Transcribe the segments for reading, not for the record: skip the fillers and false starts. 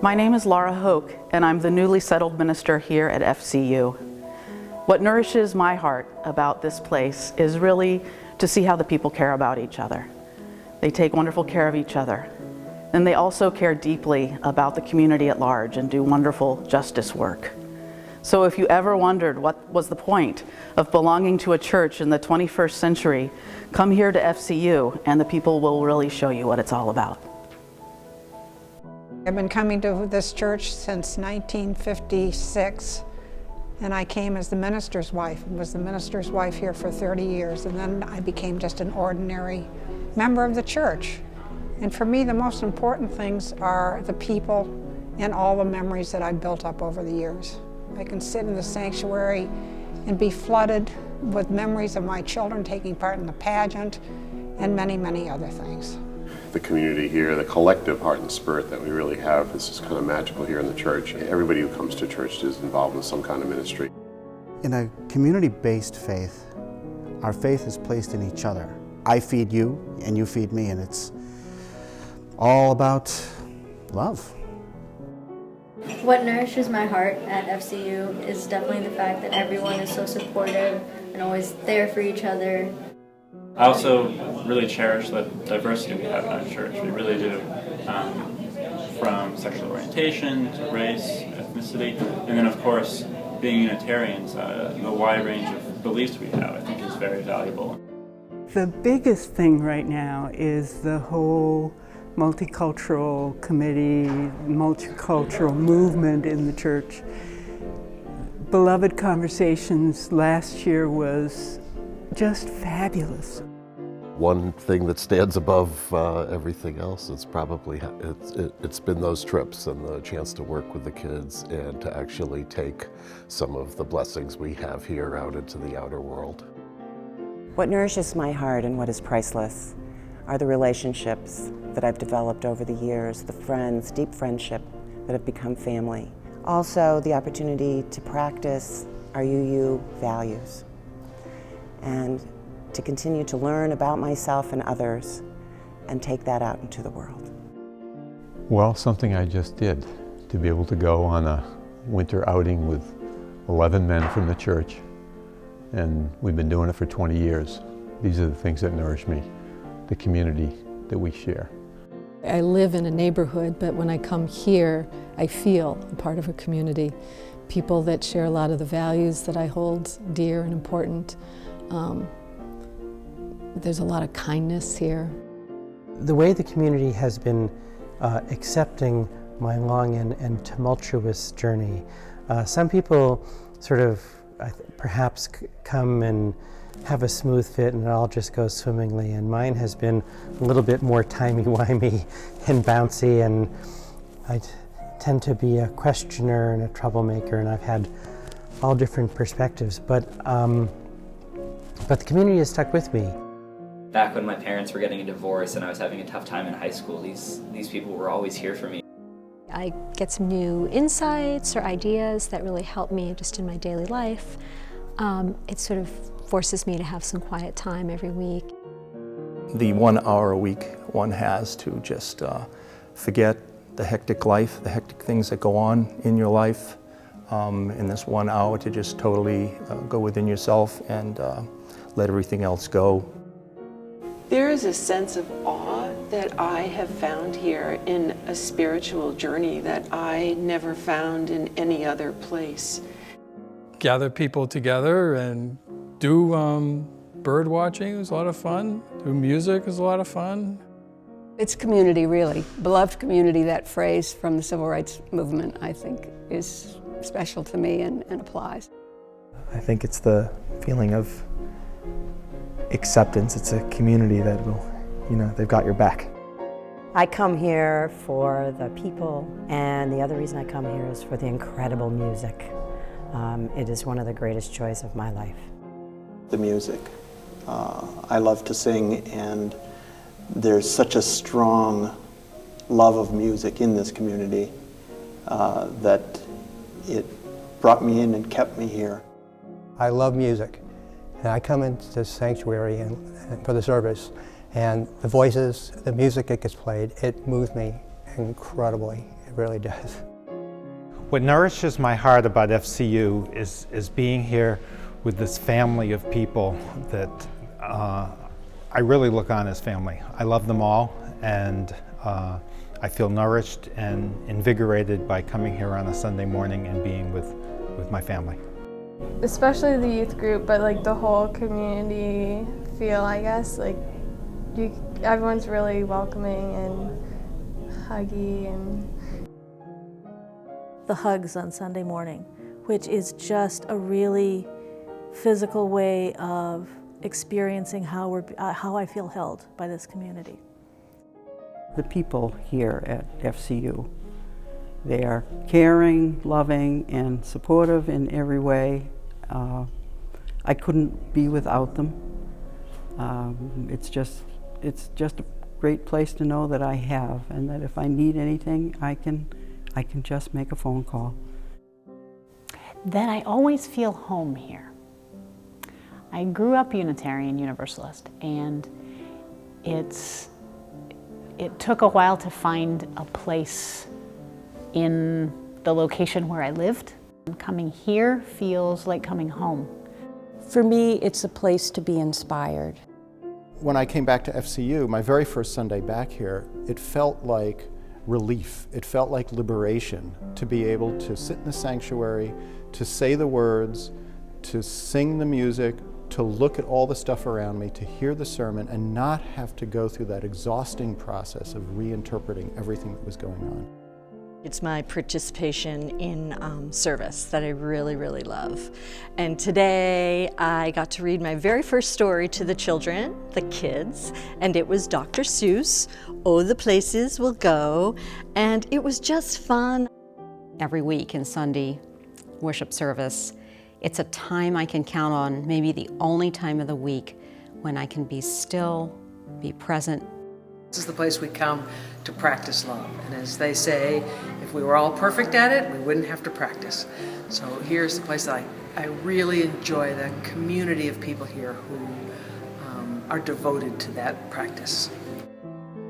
My name is Laura Hoke, and I'm the newly settled minister here at FCU. What nourishes my heart about this place is really to see how the people care about each other. They take wonderful care of each other. And they also care deeply about the community at large and do wonderful justice work. So if you ever wondered what was the point of belonging to a church in the 21st century, come here to FCU and the people will really show you what it's all about. I've been coming to this church since 1956, and I came as the minister's wife and was the minister's wife here for 30 years, and then I became just an ordinary member of the church. And for me, the most important things are the people and all the memories that I've built up over the years. I can sit in the sanctuary and be flooded with memories of my children taking part in the pageant and many, many other things. The community here, the collective heart and spirit that we really have is just kind of magical here in the church. Everybody who comes to church is involved in some kind of ministry. In a community-based faith, our faith is placed in each other. I feed you and you feed me, and it's all about love. What nourishes my heart at FCU is definitely the fact that everyone is so supportive and always there for each other. I also really cherish the diversity we have in our church. We really do. From sexual orientation to race, ethnicity, and then of course, being Unitarians, the wide range of beliefs we have, I think is very valuable. The biggest thing right now is the whole multicultural committee, multicultural movement in the church. Beloved Conversations last year was just fabulous. One thing that stands above everything else is probably it's been those trips and the chance to work with the kids and to actually take some of the blessings we have here out into the outer world. What nourishes my heart and what is priceless are the relationships that I've developed over the years, the friends, deep friendship that have become family. Also, the opportunity to practice our UU values and to continue to learn about myself and others and take that out into the world. Well, something I just did, to be able to go on a winter outing with 11 men from the church, and we've been doing it for 20 years. These are the things that nourish me, the community that we share. I live in a neighborhood, but when I come here, I feel a part of a community. People that share a lot of the values that I hold dear and important. There's a lot of kindness here. The way the community has been accepting my long and tumultuous journey. Some people sort of perhaps come and have a smooth fit and it all just goes swimmingly, and mine has been a little bit more timey-wimey and bouncy, and I tend to be a questioner and a troublemaker, and I've had all different perspectives, but the community has stuck with me. Back when my parents were getting a divorce and I was having a tough time in high school, these people were always here for me. I get some new insights or ideas that really help me just in my daily life. It sort of forces me to have some quiet time every week. The 1 hour a week one has to just forget the hectic life, the hectic things that go on in your life. In this 1 hour to just totally go within yourself and let everything else go. There is a sense of awe that I have found here in a spiritual journey that I never found in any other place. Gather people together and do bird watching is a lot of fun. Do music is a lot of fun. It's community, really. Beloved community, that phrase from the civil rights movement, I think, is special to me and applies. I think it's the feeling of acceptance. It's a community that will, they've got your back. I come here for the people, and the other reason I come here is for the incredible music. It is one of the greatest joys of my life. The music. I love to sing, and there's such a strong love of music in this community that it brought me in and kept me here. I love music, and I come into this sanctuary and for the service, and the voices, the music that gets played, it moves me incredibly. It really does. What nourishes my heart about FCU is being here with this family of people that I really look on as family. I love them all, and I feel nourished and invigorated by coming here on a Sunday morning and being with my family. Especially the youth group, but like the whole community feel, I guess. Like everyone's really welcoming and huggy. And the hugs on Sunday morning, which is just a really physical way of experiencing how I feel held by this community. The people here at FCU, they are caring, loving, and supportive in every way. I couldn't be without them. It's just a great place to know that I have, and that if I need anything, I can just make a phone call. That I always feel home here. I grew up Unitarian Universalist, and it took a while to find a place in the location where I lived. Coming here feels like coming home. For me, it's a place to be inspired. When I came back to FCU, my very first Sunday back here, it felt like relief. It felt like liberation to be able to sit in the sanctuary, to say the words, to sing the music, to look at all the stuff around me, to hear the sermon, and not have to go through that exhausting process of reinterpreting everything that was going on. It's my participation in service that I really, really love. And today I got to read my very first story to the children, the kids, and it was Dr. Seuss, Oh, the Places We'll Go, and it was just fun. Every week in Sunday worship service, it's a time I can count on, maybe the only time of the week when I can be still, be present. This is the place we come to practice love. And as they say, if we were all perfect at it, we wouldn't have to practice. So here's the place that I really enjoy, the community of people here who are devoted to that practice.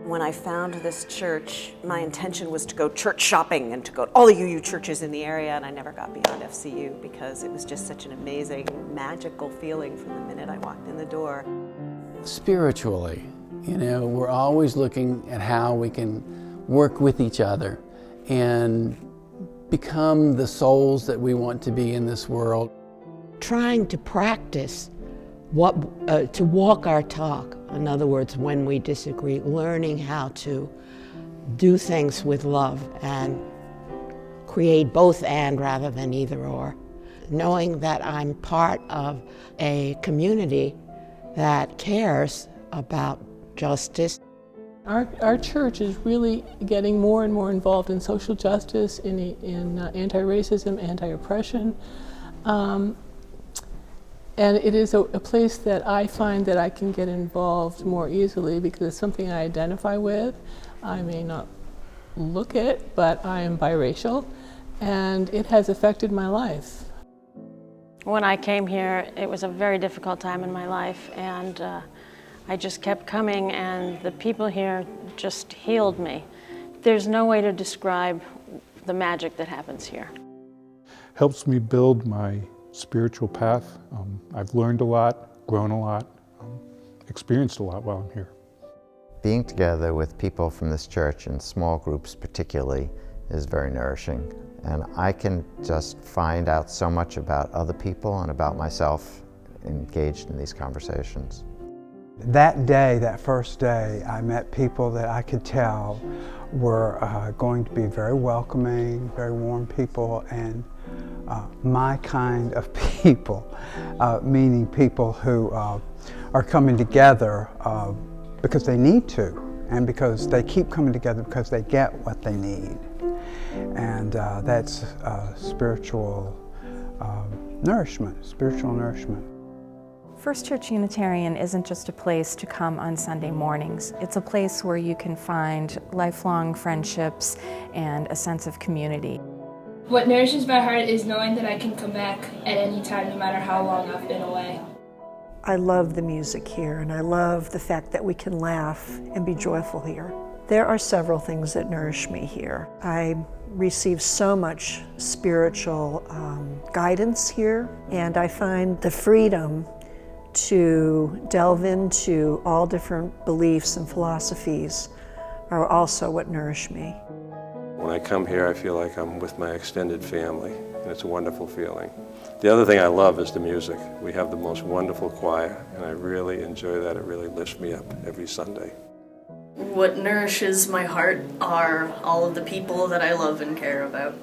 When I found this church, my intention was to go church shopping and to go to all the UU churches in the area, and I never got beyond FCU because it was just such an amazing, magical feeling from the minute I walked in the door. Spiritually, we're always looking at how we can work with each other and become the souls that we want to be in this world. Trying to practice to walk our talk. In other words, when we disagree, learning how to do things with love and create both and rather than either or. Knowing that I'm part of a community that cares about justice. Our church is really getting more and more involved in social justice, in anti-racism, anti-oppression. And it is a place that I find that I can get involved more easily because it's something I identify with. I may not look it, but I am biracial, and it has affected my life. When I came here, it was a very difficult time in my life, and I just kept coming, and the people here just healed me. There's no way to describe the magic that happens here. Helps me build my spiritual path. I've learned a lot, grown a lot, experienced a lot while I'm here. Being together with people from this church, in small groups particularly, is very nourishing. And I can just find out so much about other people and about myself engaged in these conversations. That day, that first day, I met people that I could tell were going to be very welcoming, very warm people, and my kind of people, meaning people who are coming together because they need to, and because they keep coming together because they get what they need. And that's spiritual nourishment, spiritual nourishment. First Church Unitarian isn't just a place to come on Sunday mornings. It's a place where you can find lifelong friendships and a sense of community. What nourishes my heart is knowing that I can come back at any time, no matter how long I've been away. I love the music here, and I love the fact that we can laugh and be joyful here. There are several things that nourish me here. I receive so much spiritual guidance here, and I find the freedom to delve into all different beliefs and philosophies are also what nourish me. When I come here, I feel like I'm with my extended family, and it's a wonderful feeling. The other thing I love is the music. We have the most wonderful choir, and I really enjoy that. It really lifts me up every Sunday. What nourishes my heart are all of the people that I love and care about.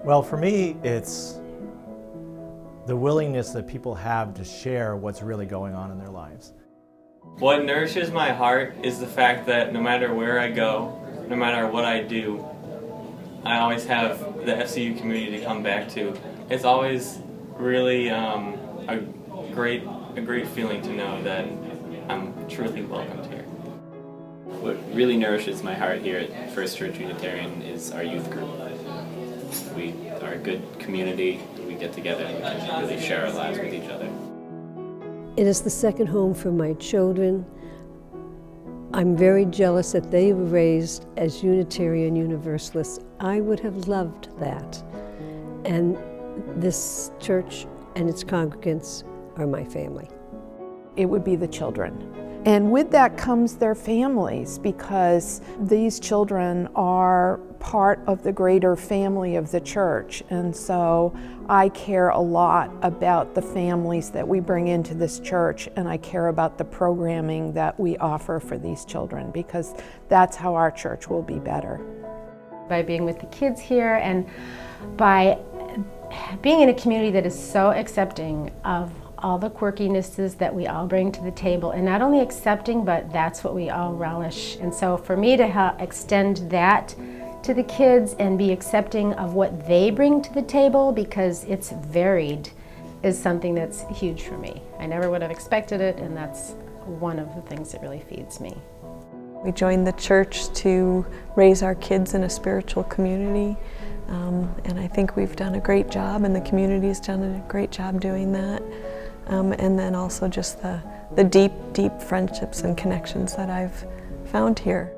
Well, for me, it's the willingness that people have to share what's really going on in their lives. What nourishes my heart is the fact that no matter where I go, no matter what I do, I always have the FCU community to come back to. It's always really a great feeling to know that I'm truly welcomed here. What really nourishes my heart here at First Church Unitarian is our youth group. We are a good community. We get together and we can really share our lives with each other. It is the second home for my children. I'm very jealous that they were raised as Unitarian Universalists. I would have loved that. And this church and its congregants are my family. It would be the children. And with that comes their families, because these children are part of the greater family of the church. And so I care a lot about the families that we bring into this church, and I care about the programming that we offer for these children, because that's how our church will be better. By being with the kids here and by being in a community that is so accepting of all the quirkinesses that we all bring to the table, and not only accepting, but that's what we all relish. And so for me to extend that to the kids and be accepting of what they bring to the table, because it's varied, is something that's huge for me. I never would have expected it, and that's one of the things that really feeds me. We joined the church to raise our kids in a spiritual community, and I think we've done a great job, and the community's done a great job doing that. And then also just the deep, deep friendships and connections that I've found here.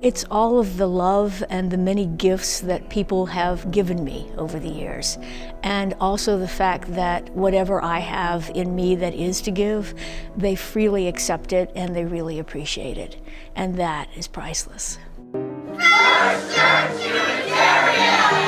It's all of the love and the many gifts that people have given me over the years. And also the fact that whatever I have in me that is to give, they freely accept it and they really appreciate it. And that is priceless. First Church Unitarian!